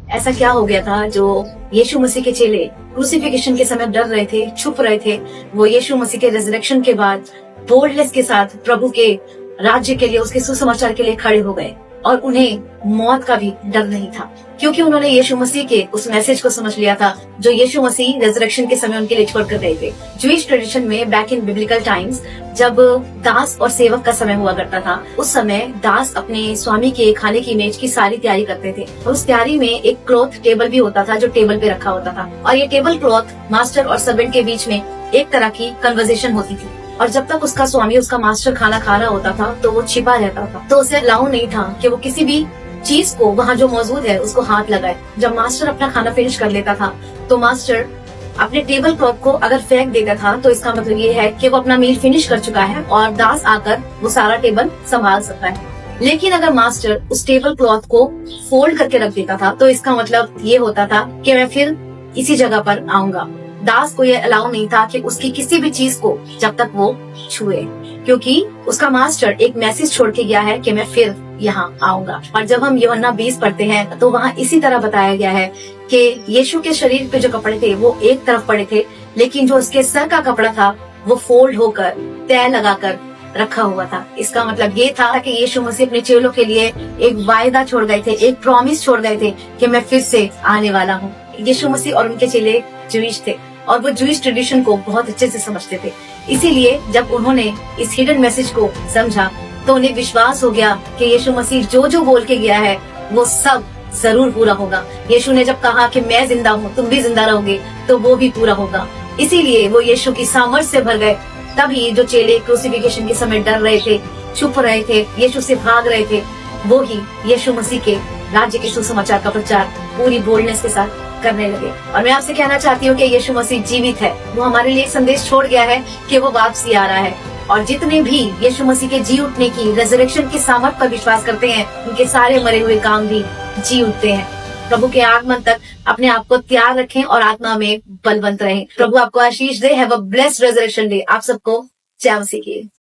ऐसा क्या हो गया था जो यीशु मसीह के चेले क्रूसिफिकेशन के समय डर रहे थे, छुप रहे थे। वो यीशु मसीह के रिजरेक्शन के बाद बोल्डनेस के साथ प्रभु के राज्य के लिए, उसके सुसमाचार के लिए खड़े हो गए और उन्हें मौत का भी डर नहीं था, क्योंकि उन्होंने यीशु मसीह के उस मैसेज को समझ लिया था जो यीशु मसीह रिजरेक्शन के समय उनके लिए छोड़ कर गए थे। जूइश ट्रेडिशन में बैक इन बिब्लिकल टाइम्स जब दास और सेवक का समय हुआ करता था, उस समय दास अपने स्वामी के खाने की मेज की सारी तैयारी करते थे और उस तैयारी में एक क्लॉथ टेबल भी होता था जो टेबल पे रखा होता था, और ये टेबल क्लॉथ मास्टर और सर्वेंट के बीच में एक तरह की कन्वर्सेशन होती थी। और जब तक उसका स्वामी, उसका मास्टर खाना खा रहा होता था तो वो छिपा रहता था, तो उसे अलाउ नहीं था कि वो किसी भी चीज को वहाँ जो मौजूद है उसको हाथ लगाए। जब मास्टर अपना खाना फिनिश कर लेता था तो मास्टर अपने टेबल क्लॉथ को अगर फेंक देता था तो इसका मतलब ये है कि वो अपना मील फिनिश कर चुका है और दास आकर वो सारा टेबल संभाल सकता है। लेकिन अगर मास्टर उस टेबल क्लॉथ को फोल्ड करके रख देता था तो इसका मतलब ये होता था कि मैं फिर इसी जगह पर आऊंगा। दास को यह अलाउ नहीं था कि उसकी किसी भी चीज को जब तक वो छुए, क्योंकि उसका मास्टर एक मैसेज छोड़ के गया है कि मैं फिर यहाँ आऊंगा। और जब हम यूहन्ना 20 पढ़ते हैं तो वहाँ इसी तरह बताया गया है कि यीशु के शरीर पे जो कपड़े थे वो एक तरफ पड़े थे, लेकिन जो उसके सर का कपड़ा था वो फोल्ड होकर तय लगाकर रखा हुआ था। इसका मतलब ये था कि यीशु मसीह अपने चेलों के लिए एक वायदा छोड़ गए थे, एक प्रॉमिस छोड़ गए थे कि मैं फिर से आने वाला हूँ। यीशु मसीह और उनके चेले जूइश थे और वो जूइश ट्रेडिशन को बहुत अच्छे से समझते थे। इसीलिए जब उन्होंने इस हिडन मैसेज को समझा तो उन्हें विश्वास हो गया कि यीशु मसीह जो जो बोल के गया है वो सब जरूर पूरा होगा। यीशु ने जब कहा कि मैं जिंदा हूँ, तुम भी जिंदा रहोगे, तो वो भी पूरा होगा। इसीलिए वो यीशु की सामर्थ से भर गए। तभी जो चेले क्रूसिफिकेशन के समय डर रहे थे, छुप रहे थे, यीशु से भाग रहे थे, वो ही यीशु मसीह के राज्य के सुसमाचार का प्रचार पूरी बोल्डनेस के साथ करने लगे। और मैं आपसे कहना चाहती हूँ कि यीशु मसीह जीवित है। वो हमारे लिए संदेश छोड़ गया है कि वो वापसी आ रहा है, और जितने भी यीशु मसीह के जी उठने की, रेजरेक्शन की सामर्थ पर विश्वास करते हैं, उनके सारे मरे हुए काम भी जी उठते हैं। प्रभु के आगमन तक अपने आप को तैयार रखें और आत्मा में बलवंत रहें। प्रभु आपको आशीष दे। Have a blessed resurrection day. आप सबको जय मसीह की।